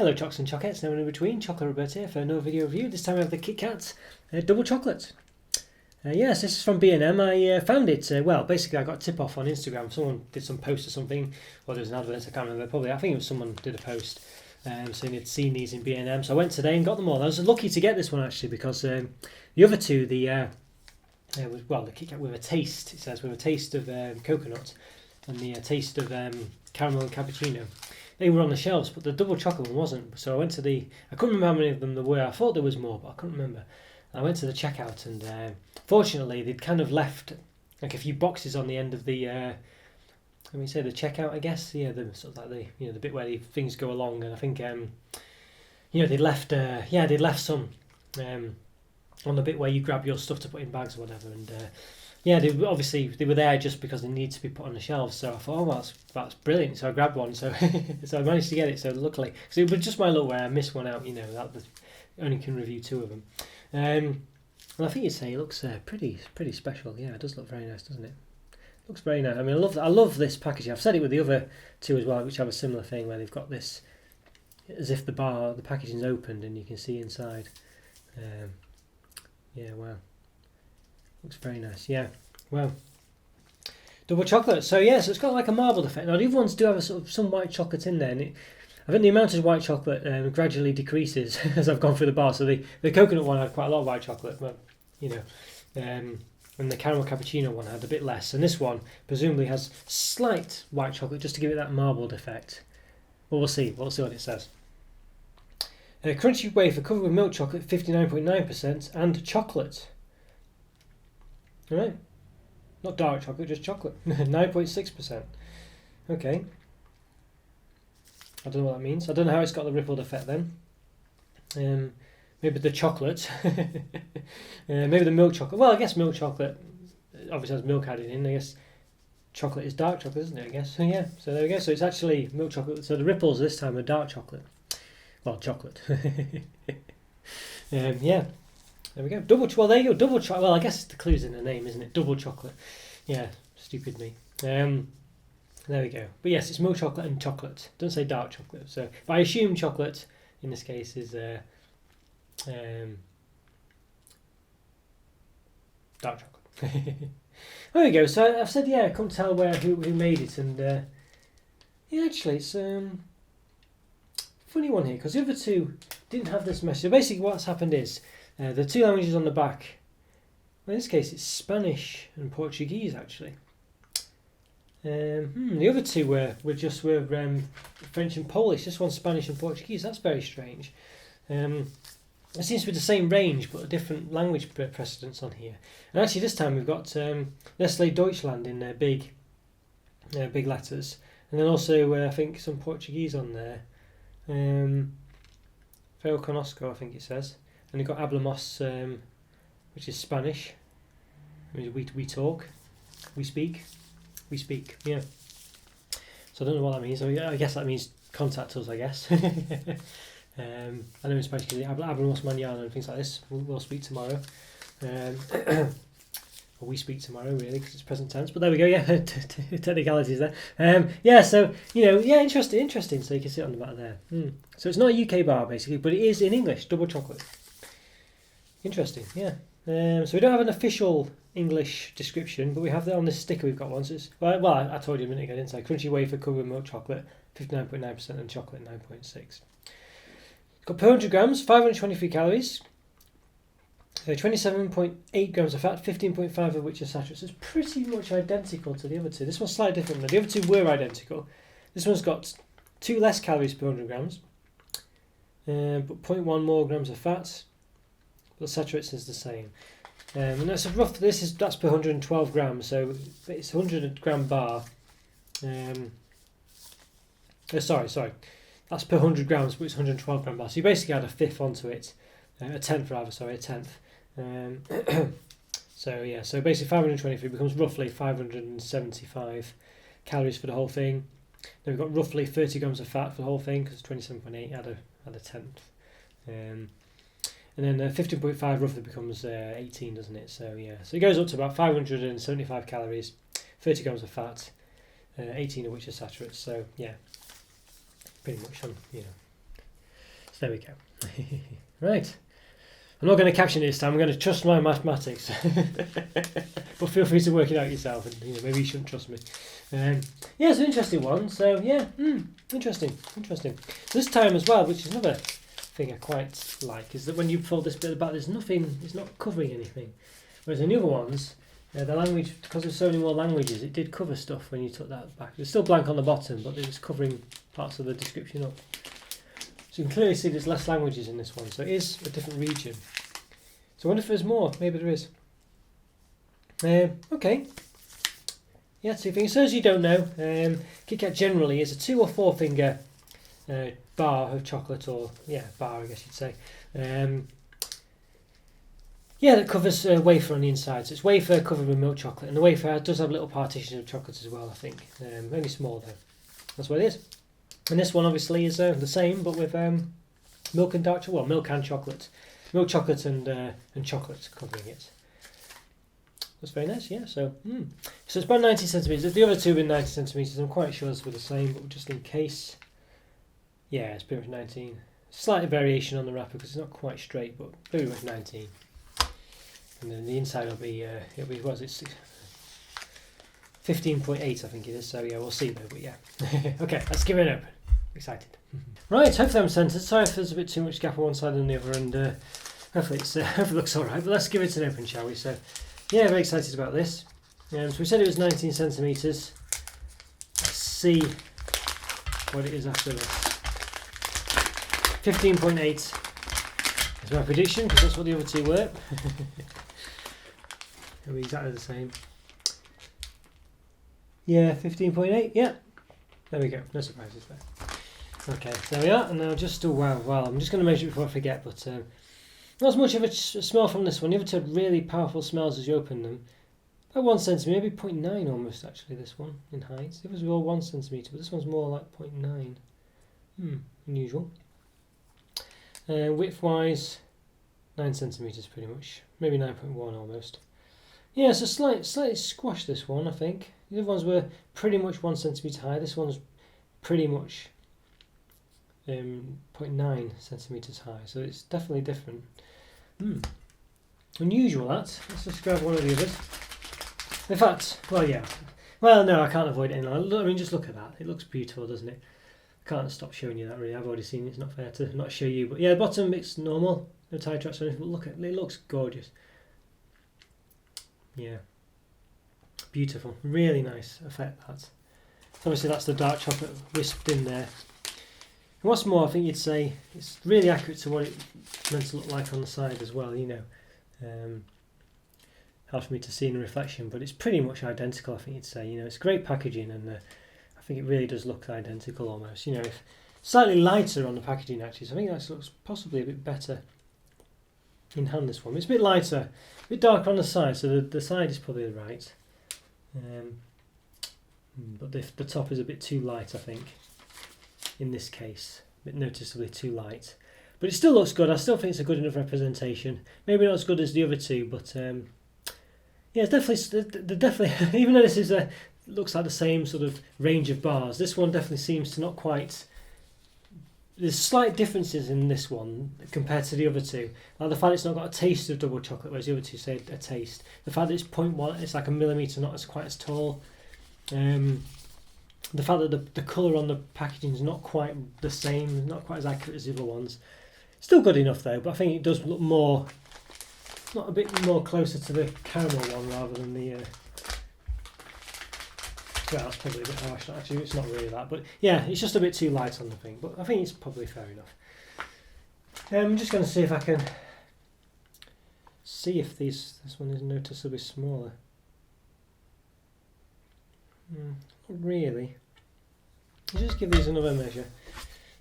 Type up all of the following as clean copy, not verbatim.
Hello Chocs and Chocettes, now in between, Chocolo Roberto here for another video review. This time I have the KitKat Double Chocolate. Yes, this is from B&M. I found it, well, basically I got a tip off on Instagram. Someone did some post or something, or there was an advert, I can't remember, probably, I think it was someone did a post saying they'd seen these in B&M. So I went today and got them all. I was lucky to get this one actually because the other two, the KitKat with a taste, it says, with a taste of coconut and the taste of caramel and cappuccino. They were on the shelves, but the double chocolate one wasn't. So I went to I couldn't remember how many of them there were. I thought there was more, but I couldn't remember. I went to the checkout, and fortunately, they'd kind of left like a few boxes on the end of the, let me say the checkout, I guess. Yeah, the sort of like the bit where the things go along, and I think they'd left some on the bit where you grab your stuff to put in bags or whatever, and. They were there just because they need to be put on the shelves. So I thought, oh, well, that's brilliant. So I grabbed one. So so I managed to get it. So luckily, because it was just my luck where I missed one out. That only can review two of them. And I think you'd say it looks pretty special. Yeah, it does look very nice, doesn't it? Looks very nice. I mean, I love this packaging. I've said it with the other two as well, which have a similar thing where they've got this as if the packaging's opened and you can see inside. Yeah, wow. Looks very nice, yeah. Well, double chocolate. So yeah, so it's got like a marbled effect. Now the other ones do have a sort of some white chocolate in there, and I think the amount of white chocolate gradually decreases as I've gone through the bar. So the coconut one had quite a lot of white chocolate, but and the caramel cappuccino one had a bit less, and this one presumably has slight white chocolate just to give it that marbled effect. Well, we'll see. We'll see what it says. Crunchy wafer covered with milk chocolate, 59.9%, and chocolate. Right, not dark chocolate, just chocolate. 9.6%. Okay. I don't know what that means. I don't know how it's got the rippled effect then. Maybe the chocolate. Maybe the milk chocolate. Well, I guess milk chocolate obviously has milk added in. I guess chocolate is dark chocolate, isn't it? I guess. So yeah. So there we go. So it's actually milk chocolate. So the ripples this time are dark chocolate. Well, chocolate. Yeah. There we go. There you go. Double chocolate. Well, I guess the clue's in the name, isn't it? Double chocolate. Yeah, stupid me. There we go. But yes, it's milk chocolate and chocolate. Don't say dark chocolate. So, but I assume chocolate in this case is dark chocolate. There we go. So I've said I couldn't tell who made it, and actually it's funny one here because the other two didn't have this message. So basically, what's happened is. The two languages on the back, well, in this case it's Spanish and Portuguese actually. The other two were French and Polish. This one's Spanish and Portuguese. That's very strange. It seems to be the same range but a different language precedence on here. And actually this time we've got Nestlé Deutschland in big letters, and then also I think some Portuguese on there. Feo Conosco, I think it says. And you've got Hablamos, which is Spanish. I mean, we talk, we speak, yeah. So I don't know what that means. I guess that means contact us, I guess. I know in Spanish, Hablamos mañana and things like this. We'll speak tomorrow. Or we speak tomorrow, really, because it's present tense. But there we go, yeah, technicalities there. So, interesting. So you can see it on the back there. So it's not a UK bar, basically, but it is in English, double chocolate. Interesting, yeah. So we don't have an official English description, but we have that on this sticker. We've got one. So it's, well, I told you a minute ago, didn't I? Crunchy wafer covered with milk chocolate, 59.9%, and chocolate 9.6%. It's got per 100 grams, 523 calories, 27.8 grams of fat, 15.5 of which are saturated. So it's pretty much identical to the other two. This one's slightly different. The other two were identical. This one's got 2 less calories per 100 grams, but 0.1 more grams of fat. The saturates is the same, and that's a rough. That's per 112 grams, so it's a 100 gram bar. Sorry, that's per 100 grams, but it's 112 gram bar. So you basically add a fifth onto it, a tenth. So basically 523 becomes roughly 575 calories for the whole thing. Then we've got roughly 30 grams of fat for the whole thing because 27.8 add a tenth. And then 15.5 roughly becomes 18, doesn't it? So yeah, so it goes up to about 575 calories, 30 grams of fat, 18 of which are saturates. So yeah, pretty much on There we go. Right. I'm not going to caption it this time. I'm going to trust my mathematics. But feel free to work it out yourself. And maybe you shouldn't trust me. Yeah, it's an interesting one. So yeah, interesting. This time as well, which is another thing I quite like, is that when you fold this bit back, there's nothing. It's not covering anything. Whereas in the other ones, the language, because there's so many more languages, it did cover stuff when you took that back. It's still blank on the bottom, but it was covering parts of the description up. So you can clearly see there's less languages in this one, so it is a different region. So I wonder if there's more. Maybe there is. Okay. Yeah, 2 fingers. So as you don't know, KitKat generally is a 2 or 4 finger bar of chocolate, or bar I guess you'd say. That covers wafer on the inside. So it's wafer covered with milk chocolate, and the wafer does have little partitions of chocolate as well, I think. Only small though. That's what it is. And this one obviously is the same, but with milk and dark chocolate. Well, milk and chocolate. Milk chocolate and chocolate covering it. That's very nice, yeah. So it's about 90 centimetres. If the other two have been 90 centimetres, I'm quite sure this will be the same, but just in case. Yeah, it's pretty much 19. Slight variation on the wrapper because it's not quite straight, but pretty much 19. And then the inside will be, what is it? 15.8 I think it is, so yeah, we'll see though, but yeah. Okay, let's give it an open. Excited. Right, hopefully I'm centred. Sorry if there's a bit too much gap on one side and the other, and hopefully it looks alright, but let's give it an open, shall we? So, yeah, very excited about this. So we said it was 19 centimetres. Let's see what it is after this. 15.8 is my prediction, because that's what the other two were. It'll be exactly the same. Yeah, 15.8, yeah. There we go, no surprises there. Okay, so there we are, and now just, wow, I'm just going to measure it before I forget, but not as much of a smell from this one. The other two had really powerful smells as you open them. About 1 centimetre, maybe 0.9 almost actually, this one, in height. It was all 1 centimetre, but this one's more like 0.9. Unusual. Width-wise, 9 centimetres pretty much. Maybe 9.1 almost. Yeah, so slightly squashed this one, I think. The other ones were pretty much 1 centimetre high. This one's pretty much 0.9 centimetres high, so it's definitely different. Unusual that. Let's just grab one of the others. In fact, well no, I can't avoid it any longer. I mean, just look at that. It looks beautiful, doesn't it? I can't stop showing you that really. I've already seen it. It's not fair to not show you. But yeah, the bottom it's normal. No tie tracks or anything, but look at it. It looks gorgeous. Yeah. Beautiful. Really nice effect that. Obviously that's the dark chocolate wisped in there. And what's more, I think you'd say it's really accurate to what it's meant to look like on the side as well, hard for me to see in the reflection, but it's pretty much identical, I think you'd say. It's great packaging, and I think it really does look identical almost. If slightly lighter on the packaging actually, so I think that looks possibly a bit better in hand, this one. It's a bit lighter, a bit darker on the side, so the side is probably right. But the top is a bit too light, I think, in this case. A bit noticeably too light. But it still looks good. I still think it's a good enough representation. Maybe not as good as the other two, but yeah, it's definitely even though this is looks like the same sort of range of bars, this one definitely seems to not quite. There's slight differences in this one compared to the other two. Like the fact it's not got a taste of double chocolate, whereas the other two say a taste. The fact that it's 0.1, it's like a millimetre, not as quite as tall. The fact that the colour on the packaging is not quite the same, not quite as accurate as the other ones. Still good enough though, but I think it does look more, not a bit more closer to the caramel one rather than the. Well, that's probably a bit harsh. Actually, it's not really that, but yeah, it's just a bit too light on the thing. But I think it's probably fair enough. I'm just going to see if I can see if this one is noticeably smaller. Not really. I'll just give these another measure.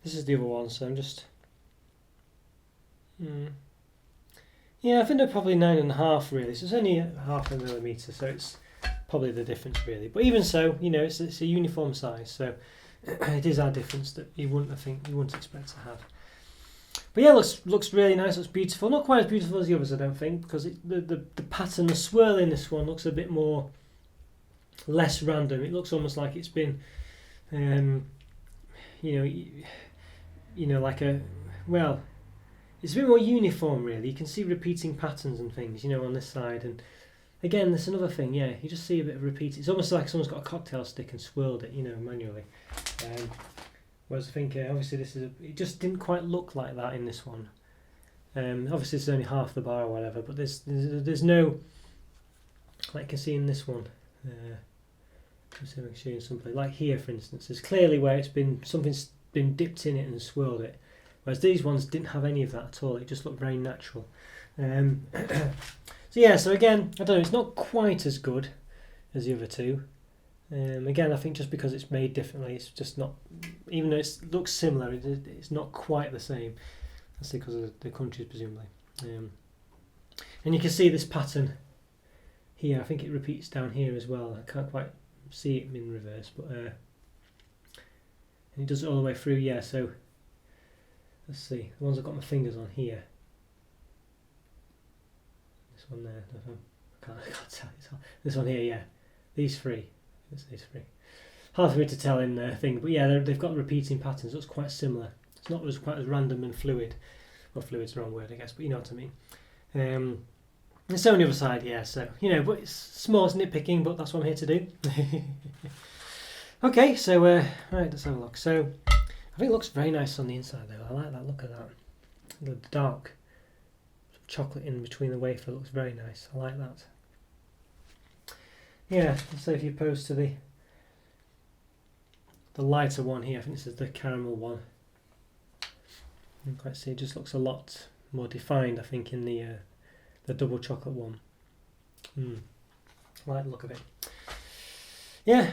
This is the other one, so I'm just. Yeah, I think they're probably 9.5 really. So it's only 0.5 millimetre, so it's probably the difference really. But even so, it's a uniform size, so it is our difference that you wouldn't expect to have. But yeah, looks really nice. Looks beautiful. Not quite as beautiful as the others, I don't think, because the pattern, the swirl in this one looks a bit more less random. It looks almost like it's been, like a well, it's a bit more uniform really. You can see repeating patterns and things, you know, on this side. And again, there's another thing, yeah, you just see a bit of repeat. It's almost like someone's got a cocktail stick and swirled it, you know, manually. Whereas I think obviously it just didn't quite look like that in this one. Obviously it's only half the bar or whatever, but there's no, like you can see in this one. Let's see if I can show you something. Like here, for instance, there's clearly where something's been dipped in it and swirled it. Whereas these ones didn't have any of that at all. It just looked very natural. So yeah, so again, I don't know, it's not quite as good as the other two. Again, I think just because it's made differently, it's just not, even though it looks similar, it's not quite the same. That's because of the countries, presumably. And you can see this pattern here. I think it repeats down here as well. I can't quite see it in reverse, but and it does it all the way through. Yeah, so let's see. The ones I've got my fingers on here. This one there. I can't tell. This one here, yeah. These three. It's these three. Hard for me to tell in the thing, but yeah, they've got repeating patterns. It looks quite similar. It's not quite as random and fluid. Well, fluid's the wrong word, I guess, but you know what I mean. It's so on the other side, yeah, so, you know, but it's small, it's nitpicking, but that's what I'm here to do. Okay, so, right, let's have a look. So, I think it looks very nice on the inside, though. I like that, look at that. The dark chocolate in between the wafer looks very nice. I like that. Yeah, so if you opposed to the lighter one here, I think this is the caramel one. You can quite see it just looks a lot more defined, I think, in the double chocolate one. I like the look of it. Yeah,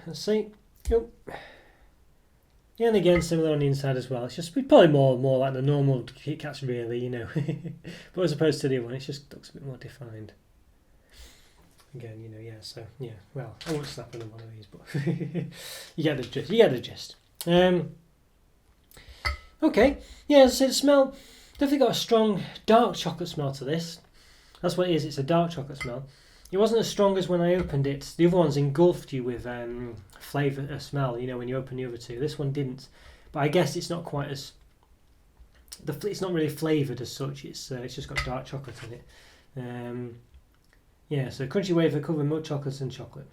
let's see. Oh. Yeah, and again, similar on the inside as well. It's just probably more like the normal KitKats, really, you know. But as opposed to the other one, it just looks a bit more defined. Again, you know, yeah. So yeah, well, I won't snap another one of these, but you get the gist. You get the gist. Okay, yeah. So the smell definitely got a strong dark chocolate smell to this. That's what it is. It's a dark chocolate smell. It wasn't as strong as when I opened it. The other ones engulfed you with flavour, smell. You know, when you open the other two. This one didn't. But I guess it's not quite as. It's not really flavoured as such. It's just got dark chocolate in it. Yeah, so crunchy wafer covered in milk chocolate and chocolate.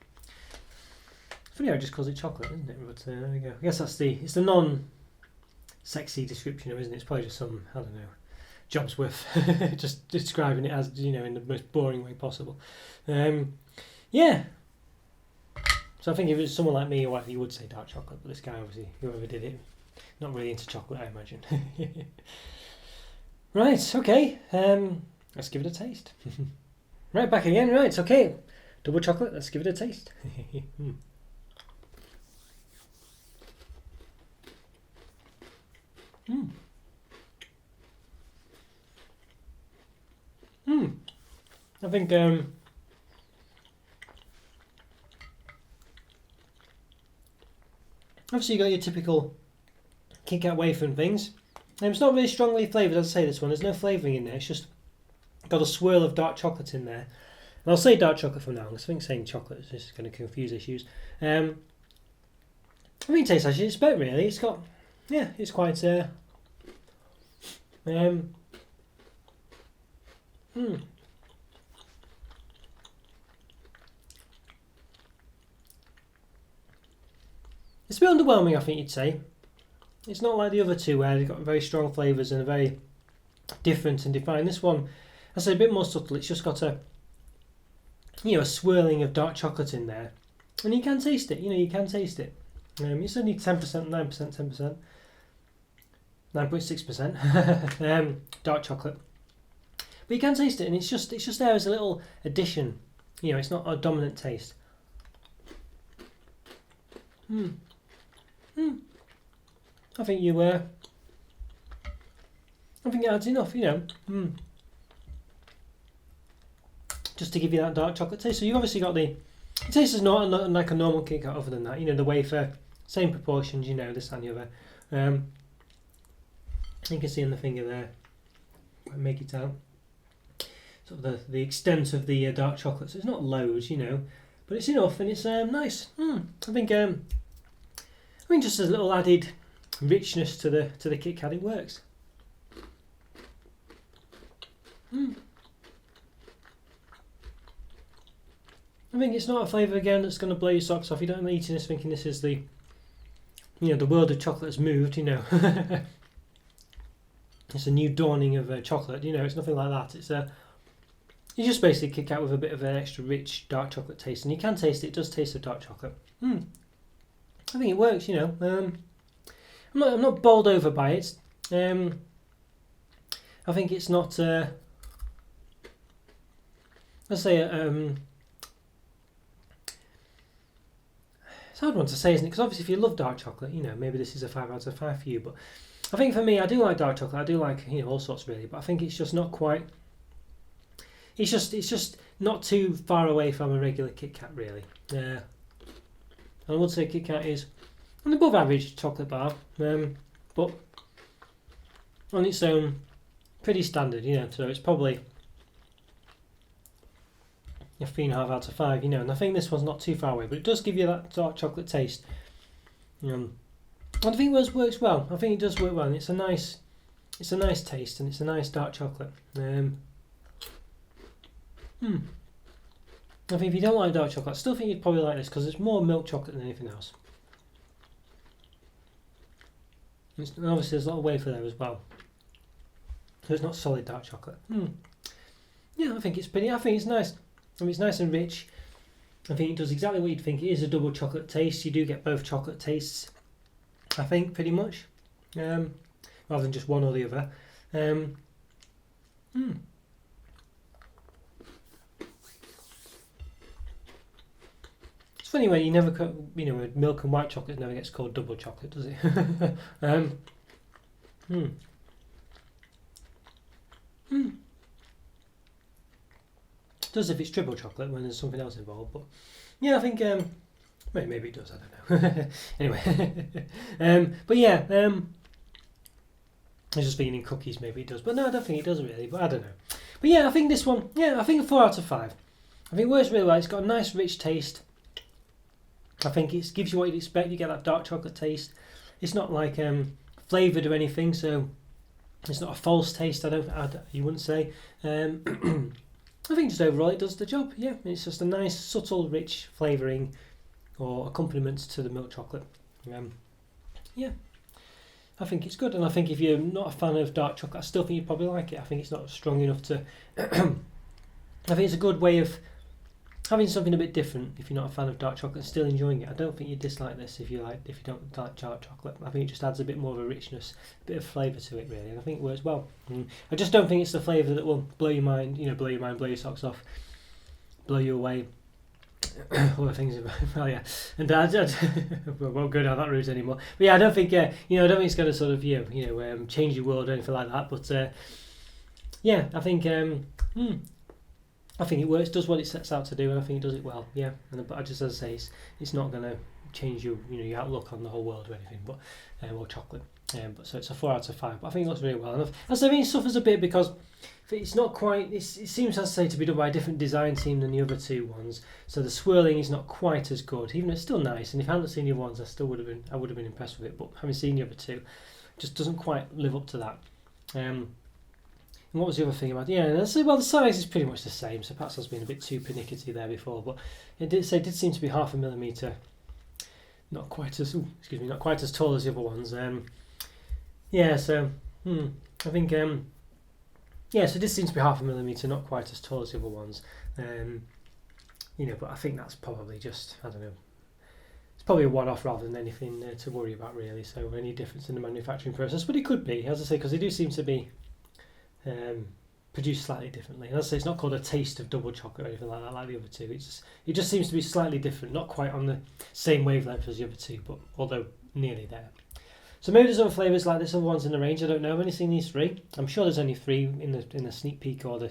Funny how it just calls it chocolate, isn't it? But there we go. I guess it's the non-sexy description, isn't it? It's probably just some, I don't know, job's worth just describing it as, you know, in the most boring way possible. Yeah. So I think if it was someone like me, well, you would say dark chocolate, but this guy, obviously, whoever did it, not really into chocolate, I imagine. Right, okay. Let's give it a taste. Right, back again. Right, okay. Double chocolate, let's give it a taste. I think obviously you got your typical KitKat wafer and things. It's not really strongly flavoured, as I say, this one. There's no flavouring in there. It's just got a swirl of dark chocolate in there. And I'll say dark chocolate from now on, because I think saying chocolate is just going to confuse issues. I think it tastes actually, it's better really. It's got, yeah, it's quite, It's a bit underwhelming, I think you'd say. It's not like the other two where they've got very strong flavours and are very different and defined. This one, I say, a bit more subtle. It's just got a, you know, a swirling of dark chocolate in there, and you can taste it. You know, you can taste it. It's only 10%, 9%, 10%, 9.6% dark chocolate, but you can taste it, and it's just there as a little addition. You know, it's not a dominant taste. I think it adds enough, you know. Just to give you that dark chocolate taste. So you obviously got it tastes not like a normal KitKat other than that. You know, the wafer, same proportions, you know, this and the other. You can see in the finger there, make it out. Sort of the extent of the dark chocolate. So it's not loads, you know, but it's enough and it's nice. I think just a little added richness to the KitKat, it works. I think it's not a flavour again that's going to blow your socks off. You don't eating this thinking this is the, the world of chocolate has moved. It's a new dawning of chocolate. It's nothing like that. You just basically KitKat with a bit of an extra rich dark chocolate taste, and you can taste it. It does taste of dark chocolate. I think it works. I'm not bowled over by it. I think it's not. Let's say it's a hard one to say, isn't it? Because obviously, if you love dark chocolate, maybe this is a 5 out of 5 for you. But I think for me, I do like dark chocolate. I do like all sorts really. But I think it's just not quite. It's just not too far away from a regular KitKat really. I would say KitKat is an above average chocolate bar, but on its own, pretty standard. So it's probably a 3.5 out of 5, and I think this one's not too far away, but it does give you that dark chocolate taste. And I think it works well. I think it does work well, and it's a nice taste, and it's a nice dark chocolate. I think if you don't like dark chocolate, I still think you'd probably like this because it's more milk chocolate than anything else. And obviously, there's a lot of wafer there as well, so it's not solid dark chocolate. Yeah, I think it's pretty. I think it's nice. It's nice and rich. I think it does exactly what you'd think. It is a double chocolate taste. You do get both chocolate tastes, I think, pretty much, rather than just one or the other. It's funny when you never, milk and white chocolate never gets called double chocolate, does it? It does if it's triple chocolate when there's something else involved, but yeah, I think maybe it does. I don't know. Anyway, but yeah, I was just thinking in cookies, maybe it does, but no, I don't think it does really. But I don't know. But yeah, I think this one, I think a 4 out of 5. I think it works really well. It's got a nice rich taste. I think it gives you what you'd expect. You get that dark chocolate taste. It's not like flavoured or anything, so it's not a false taste. You wouldn't say. I think just overall it does the job. Yeah, it's just a nice, subtle, rich flavouring or accompaniment to the milk chocolate. Yeah, I think it's good, and I think if you're not a fan of dark chocolate, I still think you'd probably like it. I think it's not strong enough to. I think it's a good way of having something a bit different. If you're not a fan of dark chocolate, and still enjoying it, I don't think you dislike this if you don't like dark chocolate. I think it just adds a bit more of a richness, a bit of flavour to it, really, and I think it works well. I just don't think it's the flavour that will blow your mind. Blow your socks off, blow you away. All the things. Well, yeah, and I won't go down that route anymore. But yeah, I don't think I don't think it's going to sort of change your world or anything like that. But yeah, I think I think it works, does what it sets out to do, and I think it does it well. Yeah, but just as I say, it's not going to change your your outlook on the whole world or anything, but or chocolate. But so it's a 4 out of 5. But I think it looks really well. And I mean, it suffers a bit because it's not quite. It seems, as I say, to be done by a different design team than the other two ones. So the swirling is not quite as good, even though it's still nice. And if I hadn't seen the other ones, I would have been impressed with it. But having seen the other two, it just doesn't quite live up to that. And what was the other thing about? Yeah, the size is pretty much the same. So perhaps I was being a bit too pernickety there before, but it did seem to be 0.5 millimetre, not quite as tall as the other ones. Yeah, so I think so it did seem to be 0.5 millimetre, not quite as tall as the other ones. But I think that's probably just, I don't know. It's probably a one-off rather than anything to worry about really. So any difference in the manufacturing process, but it could be, as I say, because they do seem to be produced slightly differently. And as I say, it's not called a taste of double chocolate or anything like that, like the other two. It just seems to be slightly different, not quite on the same wavelength as the other two, but although nearly there. So maybe there's other flavours like this, other ones in the range. I don't know. I've only seen these 3. I'm sure there's only 3 in the sneak peek or the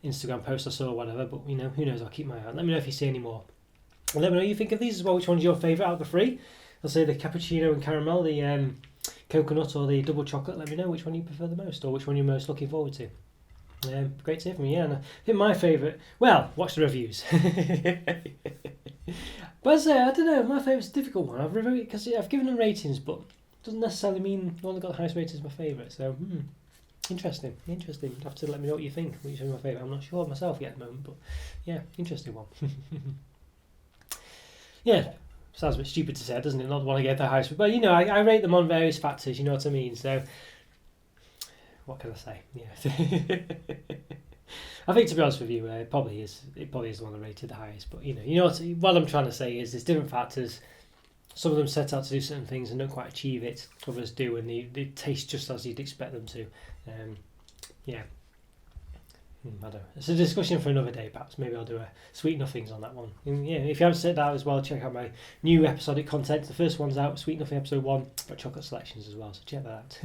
Instagram post I saw or whatever. But who knows? I'll keep my eye out. Let me know if you see any more. And let me know what you think of these as well. Which one's your favourite out of the 3? I'll say the cappuccino and caramel, the coconut or the double chocolate. Let me know which one you prefer the most, or which one you're most looking forward to. Great to hear from you. Yeah, and I think my favourite. Well, watch the reviews. But I don't know. My favourite's a difficult one. I've given them ratings, but it doesn't necessarily mean the one that got the highest rating is my favourite. So Interesting. Interesting. You'd have to let me know what you think. Which is my favourite. I'm not sure myself yet at the moment, but yeah, interesting one. Yeah, sounds a bit stupid to say, doesn't it? Not the one I gave the highest, but you know, I rate them on various factors. You know what I mean? So, what can I say? Yeah. I think, to be honest with you, it probably is the one I rated the highest. But you know what I'm trying to say is there's different factors. Some of them set out to do certain things and don't quite achieve it. Others do, and they taste just as you'd expect them to. Yeah. I don't know. It's a discussion for another day, perhaps. Maybe I'll do a sweet nothings on that one. And yeah, if you haven't checked that out as well, check out my new episodic content. The first one's out, Sweet Nothing episode 1, got chocolate selections as well, so check that out.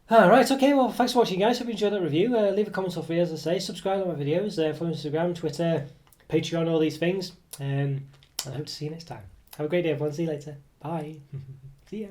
Alright, okay, well, thanks for watching, guys. Hope you enjoyed that review. Leave a comment off here, as I say. Subscribe to my videos, follow Instagram, Twitter, Patreon, all these things. And I hope to see you next time. Have a great day, everyone. See you later. Bye. See ya.